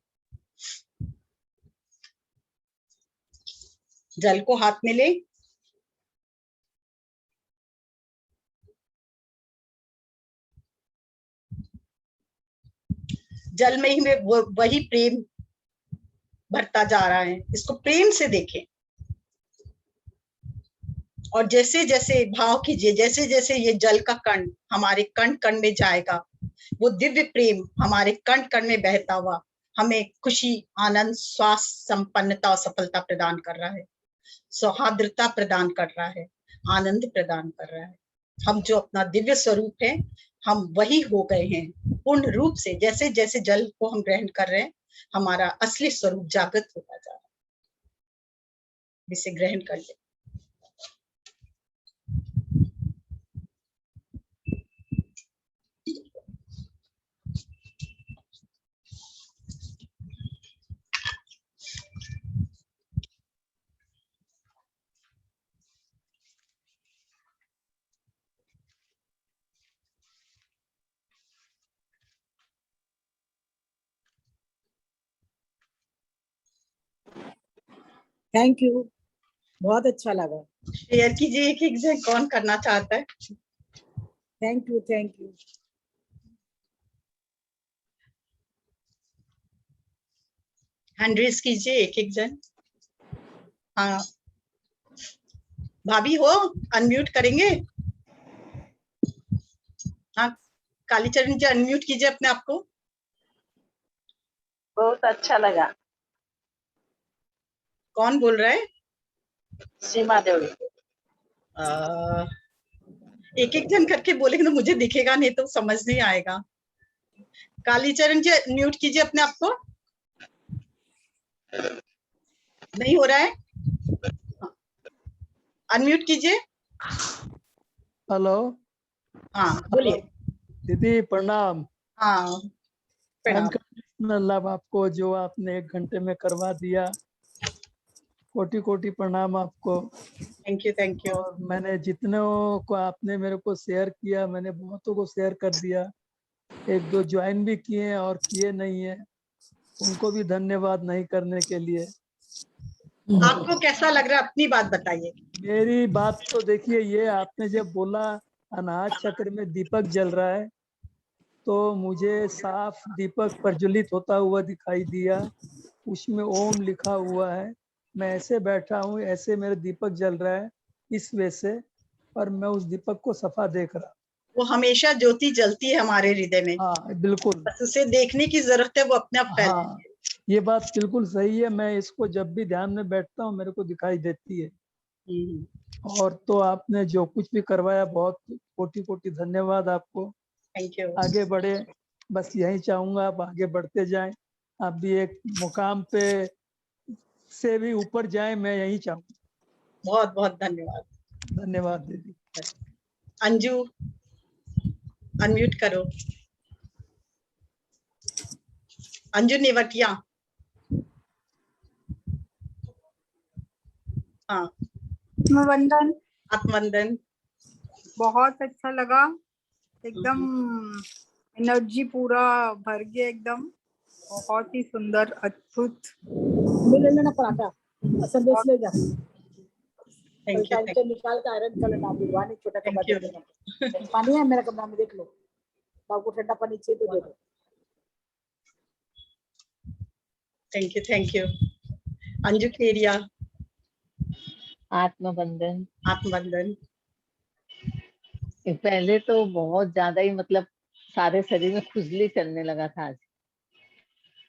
जल को हाथ में ले। जल में ही में वही प्रेम भरता जा रहा है, इसको प्रेम से देखें। और जैसे जैसे भाव कीजिए, जैसे जैसे ये जल का कण हमारे कण कण में जाएगा, वो दिव्य प्रेम हमारे कण कण में बहता हुआ हमें खुशी, आनंद, स्वास्थ्य, संपन्नता और सफलता प्रदान कर रहा है, सौहार्द्रता प्रदान कर रहा है, आनंद प्रदान कर रहा है। हम जो अपना दिव्य स्वरूप है, हम वही हो गए हैं पूर्ण रूप से। जैसे जैसे जल को हम ग्रहण कर रहे हैं, हमारा असली स्वरूप जागृत होता जा रहा है। इसे ग्रहण कर ले। थैंक यू, बहुत अच्छा लगा। शेयर कीजिए एक एक से, कौन करना चाहता है? Thank you, thank you. Hand raise कीजिए एक एक जन। हाँ भाभी हो, अनम्यूट करेंगे? हाँ कालीचरण जी, अनम्यूट कीजिए अपने आप को। बहुत अच्छा लगा। कौन बोल रहा है? सीमा देवी। एक एक जन करके बोलेंगे तो मुझे दिखेगा नहीं, तो समझ नहीं आएगा। कालीचरण जी म्यूट कीजिए अपने आप को। नहीं हो रहा है, अनम्यूट कीजिए। हेलो। हाँ बोलिए। दीदी प्रणाम। हाँ प्रणाम। इतना लाभ आपको जो आपने 1 घंटे में करवा दिया। कोटि कोटि प्रणाम आपको। Thank you. और मैंने जितनों को आपने मेरे को शेयर किया, मैंने बहुतों को शेयर कर दिया। 1-2 ज्वाइन भी किए हैं और किए नहीं है, उनको भी धन्यवाद नहीं करने के लिए। आपको कैसा लग रहा है, अपनी बात बताइए। मेरी बात तो देखिए, ये आपने जब बोला अनाहत चक्र में दीपक जल रहा है, तो मुझे साफ दीपक प्रज्वलित होता हुआ दिखाई दिया। उसमें ओम लिखा हुआ है। मैं ऐसे बैठा हूँ, ऐसे मेरा दीपक जल रहा है इस वे से, और मैं उस दीपक को सफा देख रहा। वो हमेशा ज्योति जलती है हमारे हृदय में, हाँ बिल्कुल। बस उसे देखने की जरूरत है, वो अपने आप फैल हाँ, ये बात बिल्कुल सही है। मैं इसको जब भी ध्यान में बैठता हूँ मेरे को दिखाई देती है। और तो आपने जो कुछ भी करवाया, बहुत कोटि कोटि धन्यवाद आपको। Thank you. आगे बढ़े, बस यही चाहूंगा, आप आगे बढ़ते जाएं। आप भी एक मुकाम पे से भी ऊपर जाएं, मैं यही चाहूंगा। बहुत बहुत धन्यवाद। धन्यवाद दीदी। अंजू, अनम्यूट करो। अंजू नेवटिया। हाँ, आत्मवंदन। आत्मवंदन। बहुत अच्छा लगा, एकदम एनर्जी पूरा भर गया, एकदम बहुत ही सुंदर, अद्भुत। मिले लेना पराठा असं बेच ले जा थैंक यू। टाइम निकाल के आयरन कलर डाल दो, पानी छोटा कपड़ा Thank you. दे देना। पानी है मेरा कमरा में, देख लो। बाबू को ठंडा पानी चाहिए तो दे दो। Thank you. अंजू खेरिया। आत्मबंधन। आत्मवंदन। पहले तो बहुत ज्यादा ही, मतलब सारे शरीर में खुजली चलने लगा था आज।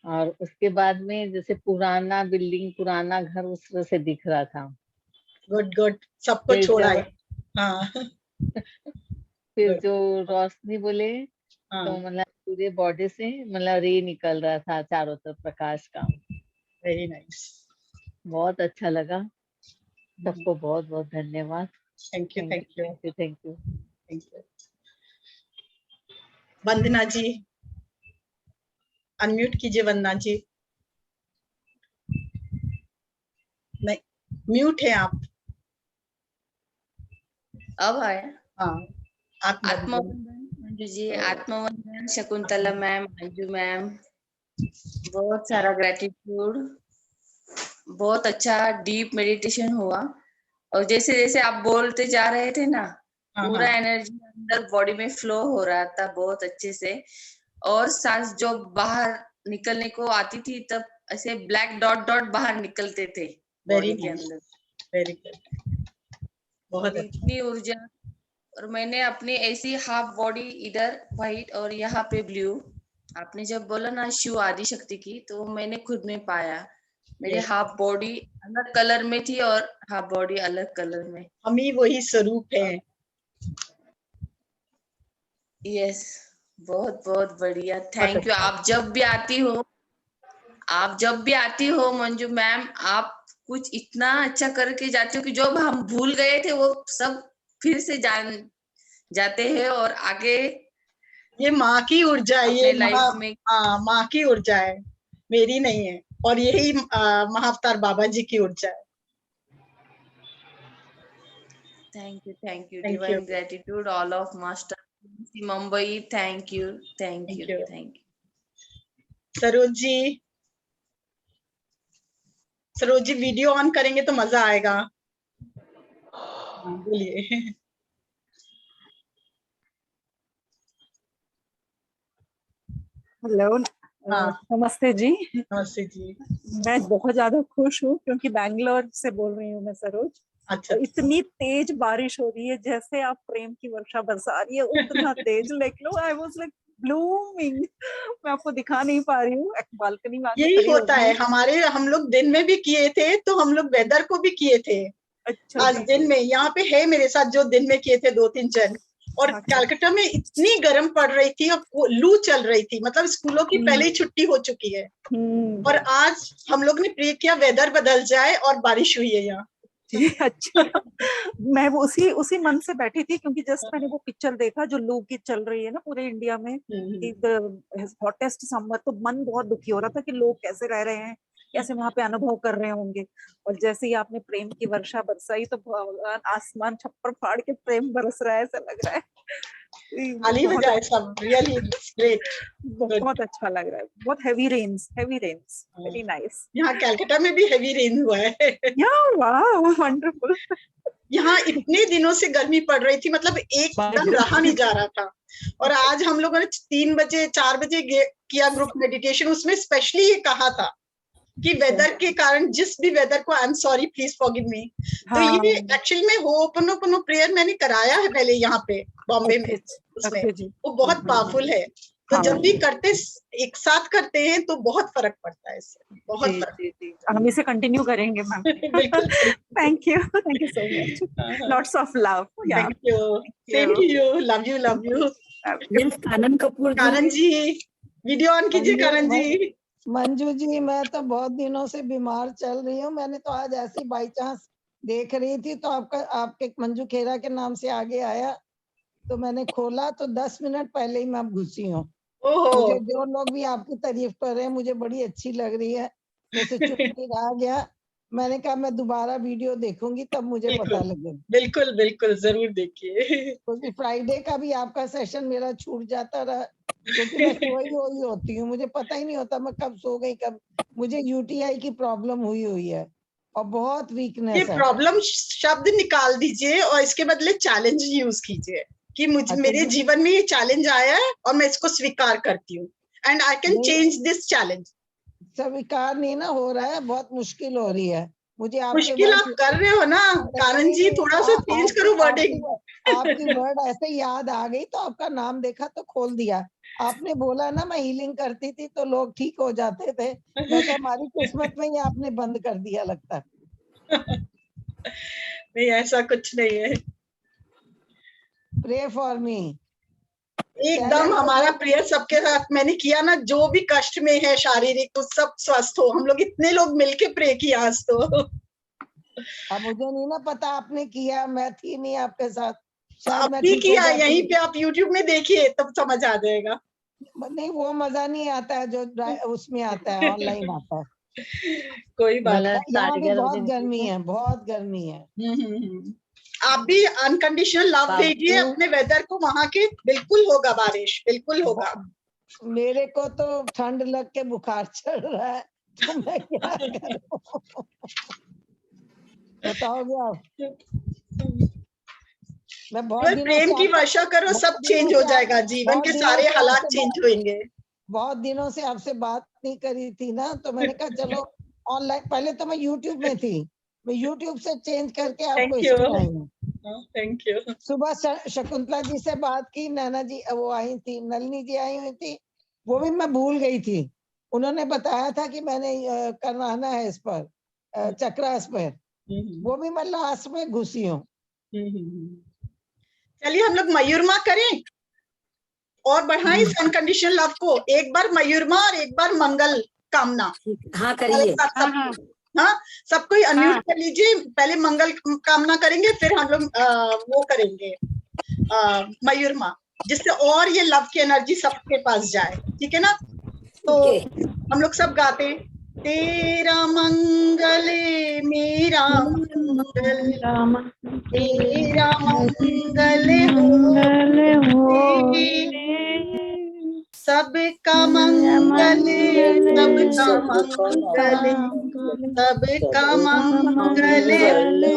और उसके बाद में जैसे पुराना बिल्डिंग, पुराना घर उस तरह से दिख रहा था। गुड, सबको फिर छोड़ा है। जब हाँ, फिर Good. जो रोशनी बोले, हाँ, तो मतलब पूरे बॉडी से मतलब रे निकल रहा था चारों तरफ प्रकाश का। Very nice. बहुत अच्छा लगा। सबको बहुत बहुत धन्यवाद। Thank you. Thank you. Vandana ji, unmute कीजिए। वंदना जी, नहीं, म्यूट है आप। अब आया। हाँ, आत्मवंदन। आत्मवंदन मंजू जी, आत्मवंदन शकुंतला मैम, मंजू मैम, बहुत सारा ग्रेटिट्यूड। बहुत अच्छा डीप मेडिटेशन हुआ, और जैसे जैसे आप बोलते जा रहे थे ना, हाँ, पूरा हाँ, एनर्जी अंदर बॉडी में फ्लो हो रहा था बहुत अच्छे से। और सांस जो बाहर निकलने को आती थी, तब ऐसे ब्लैक डॉट डॉट बाहर निकलते थे वेरी बॉडी के नाइस, अंदर। वेरी गुड, बहुत और अच्छा। इतनी ऊर्जा। और मैंने अपनी ऐसी हाफ बॉडी इधर व्हाइट और यहाँ पे ब्लू, आपने जब बोला ना शिव आदि शक्ति की, तो मैंने खुद में पाया मेरे Yes. हाफ बॉडी अलग कलर में थी और हाफ बॉडी अलग कलर में। हम ही वही स्वरूप है। यस, बहुत बहुत बढ़िया। Thank you. अच्छा। आप जब भी आती हो मंजू मैम, आप कुछ इतना अच्छा करके जाते हो कि जो हम भूल गए थे वो सब फिर से जान जाते हैं, और आगे ये माँ की ऊर्जा है, ये अपने लाइफ में। हाँ, माँ की ऊर्जा है, मेरी नहीं है। और यही महाअवतार बाबा जी की ऊर्जा है। Thank you. Thank you. Divine gratitude all of master Mumbai. Thank you. Thank you. Saroj ji video on करेंगे तो मजा आएगा। हाँ, बोलिए। हेलो, हाँ, नमस्ते जी। नमस्ते जी। मैं बहुत ज्यादा खुश हूँ क्योंकि बैंगलोर से बोल रही हूँ मैं, सरोज। अच्छा, और इतनी तेज बारिश हो रही है, जैसे आप प्रेम की वर्षा बरसा रही है उतना तेज। Like I was like blooming. मैं आपको दिखा नहीं पा रही हूँ, बालकनी में आके यही खड़ी हो होता गई है हूँ। हम लोग दिन में भी किए थे, तो हम लोग वेदर को भी किए थे। अच्छा आज जी। दिन में यहाँ पे है मेरे साथ जो दिन में किए थे 2-3 जन। और अच्छा। कलकत्ता में इतनी गर्म पड़ रही थी और लू चल रही थी, मतलब स्कूलों की पहले ही छुट्टी हो चुकी है। और आज हम लोग ने प्रे किया वेदर बदल जाए और बारिश हुई है यहाँ। जी अच्छा। मैं वो उसी मन से बैठी थी क्योंकि जस्ट मैंने वो पिक्चर देखा जो लू की चल रही है ना पूरे इंडिया में, हॉटेस्ट समर, तो मन बहुत दुखी हो रहा था कि लोग कैसे रह रहे हैं, कैसे वहां पे अनुभव कर रहे होंगे। और जैसे ही आपने प्रेम की वर्षा बरसाई तो भगवान आसमान छप्पर फाड़ के प्रेम बरस रहा है, ऐसा लग रहा है। ताली बहुत बजाए सब, रियली ग्रेट। बहुत अच्छा लग रहा है। बहुत हेवी रेन्स वेरी नाइस। यहाँ कलकत्ता में भी हेवी रेन हुआ है। या वाह वंडरफुल। यहाँ इतने दिनों से गर्मी पड़ रही थी, मतलब एकदम रहा नहीं जा रहा था। और आज हम लोगों ने 3 बजे 4 बजे किया ग्रुप मेडिटेशन, उसमें स्पेशली ये कहा था कि वेदर के कारण, जिस भी वेदर को, आई एम सॉरी प्लीज फॉरगिव मी, तो ये एक्चुअली में होपनोपोनो प्रेयर मैंने कराया है पहले यहाँ पे बॉम्बे में, उसमें वो बहुत पावरफुल है। तो जब भी करते एक साथ करते हैं तो बहुत फर्क पड़ता है इससे, बहुत फर्क। हम इसे कंटिन्यू करेंगे मैम। बिल्कुल। Thank you so much. Lots of love. Thank you, same to you, love you. Kanan Kapoor Kanan ji video on कीजिए। कानन जी। मंजू जी, मैं तो बहुत दिनों से बीमार चल रही हूँ। मैंने तो आज ऐसी बाई चांस देख रही थी तो आपके मंजू खेरा के नाम से आगे आया, तो मैंने खोला तो 10 मिनट पहले ही मैं अब घुसी हूँ। मुझे जो लोग भी आपकी तारीफ कर रहे हैं मुझे बड़ी अच्छी लग रही है। मैं से चुप नहीं रह गया, मैंने कहा मैं दोबारा वीडियो देखूंगी तब मुझे पता लगेगा। बिल्कुल बिल्कुल जरूर देखिए, क्योंकि फ्राइडे का भी आपका सेशन मेरा छूट जाता रहा, क्योंकि मैं सोई होती हूँ, मुझे पता ही नहीं होता मैं कब सो गई कब। मुझे यूटीआई की प्रॉब्लम हुई है और बहुत वीकनेस ये है। प्रॉब्लम शब्द निकाल दीजिए और इसके बदले चैलेंज यूज कीजिए कि मुझे मेरे जीवन में ये चैलेंज आया है और मैं इसको स्वीकार करती हूँ, and I can change this challenge. स्वीकार नहीं ना हो रहा है, बहुत मुश्किल हो रही है मुझे। मुश्किल आप कर रहे हो ना कानन जी, थोड़ा सा चेंज करो वर्डिंग। आपकी वर्ड ऐसे याद आ गई तो आपका नाम देखा तो खोल दिया। आपने बोला ना मैं हीलिंग करती थी तो लोग ठीक हो जाते थे, मैं कहा हमारी किस्मत में ही आपने बंद कर दिया लगता है। नहीं ऐसा कुछ नहीं है। Pray for me. एकदम हमारा प्रेयर सबके साथ मैंने किया ना, जो भी कष्ट में है शारीरिक तो सब स्वस्थ हो। हम लोग इतने लोग मिलके प्रे किया आज तो। अब मुझे नहीं ना पता आपने किया, मैं थी नहीं आपके साथ। आप भी किया, यहीं पे आप YouTube में देखिए तब समझ आ जाएगा। नहीं वो मजा नहीं आता है जो उसमें आता है, ऑनलाइन आता है। कोई बात नहीं, यहाँ भी बहुत गर्मी है, बहुत गर्मी है। आप भी अनकंडीशनल लव भेजिए अपने वेदर को, वहाँ के बिल्कुल होगा बारिश, बिल्कुल होगा। मेरे को तो ठंड लग के बुखार चढ़ रहा है तो मैं क्या करूं? बताओगे आप? मैं बहुत प्रेम की वर्षा करो, सब चेंज हो जाएगा, जीवन के सारे हालात चेंज होंगे। बहुत दिनों से आपसे बात नहीं करी थी ना, तो मैंने कहा चलो ऑनलाइन। पहले तो मैं YouTube में थी, मैं YouTube से चेंज करके आपको इसमें आई हूँ। Thank you. सुबह शकुंतला जी से बात की, नैना जी वो आई थी, नलिनी जी आई हुई थी, वो भी मैं भूल गई थी। उन्होंने बताया था कि मैंने करवाना है इस पर चक्रास पर, वो भी मैं लास्ट में घुसी हूँ। चलिए हम लोग मयूरमा करें और बढ़ाएं इस अनकंडीशनल लव को। एक बार मयूरमा और एक बार मंगल कामना। हाँ करिए। हाँ सबको अनम्यूट कर लीजिए। पहले मंगल कामना करेंगे, फिर हम लोग वो करेंगे मयूरमा, जिससे और ये लव की एनर्जी सबके पास जाए। ठीक है ना? तो हम लोग सब गाते हैं, तेरा मंगल मेरा मंगल, तेरा मंगल हो, सबका मंगल, सबका मंगल, सबका मंगल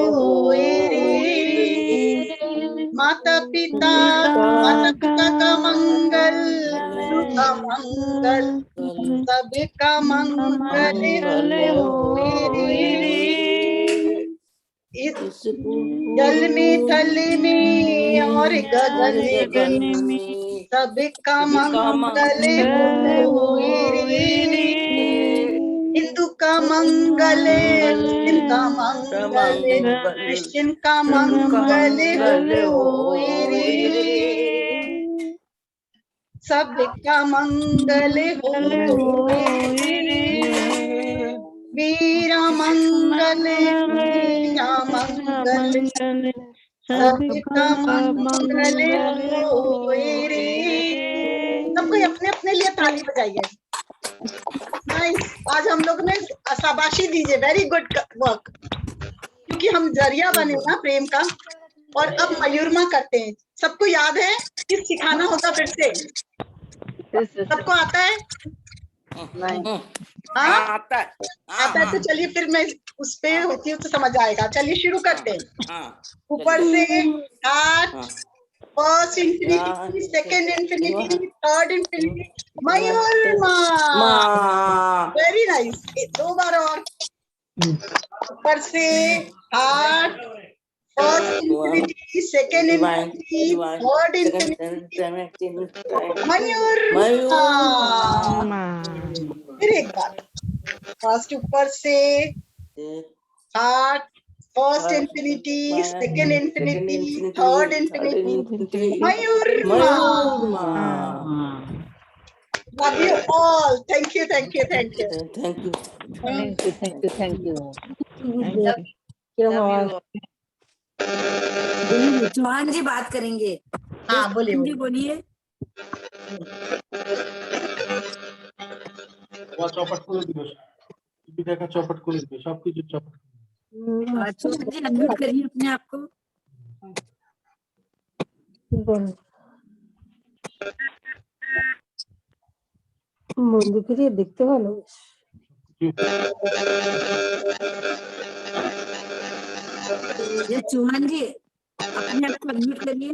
होए रे। माता पिता का मंगल, का मंगल, सबका मंगल होए रे। इस जल में थल में और गगन में, सबका मंगल होए रे। हिंदू का मंगल, मुस्लिम का मंगल, क्रिश्चियन का मंगल होए रे। सबका मंगल होए रे। मेरा मंगल, मेरा मंगल, मंगल सबका सबका मंगल मंगल होए रे। सब कोई अपने अपने लिए ताली बजाइए। नाइस, आज हम लोग ने शाबाशी दीजिए, वेरी गुड वर्क, क्योंकि हम जरिया बने ना प्रेम का। और अब मयूरमा करते हैं। सबको याद है कि सिखाना होगा फिर से? सबको आता है? नहीं हाँ आता है। आता है तो चलिए फिर मैं उस पे होती हूँ तो समझ आएगा। चलिए शुरू करते हैं। ऊपर से heart, first infinity, second infinity, third infinity, मयूरमा। वेरी नाइस, 2 बार और। ऊपर से heart, first infinity, second infinity, third infinity, मयूरमा। फिर एक बार फर्स्ट ऊपर से heart, first infinity, second infinity, third infinity, मयूरमा। Love you all, thank you thank you thank you. Thank you. Thank you thank you thank you. Chauhan ji बात करेंगे। हाँ बोलिए जी बोलिए। चौपट खुले दिवस दीपिका का चौपट खुले दिवस सबकी चौपट चौहान जी अनम्यूट करिए अपने आप को। मुंडू फिर देखते ভালো। ये चौहान जी अपने आप को अनम्यूट करिए।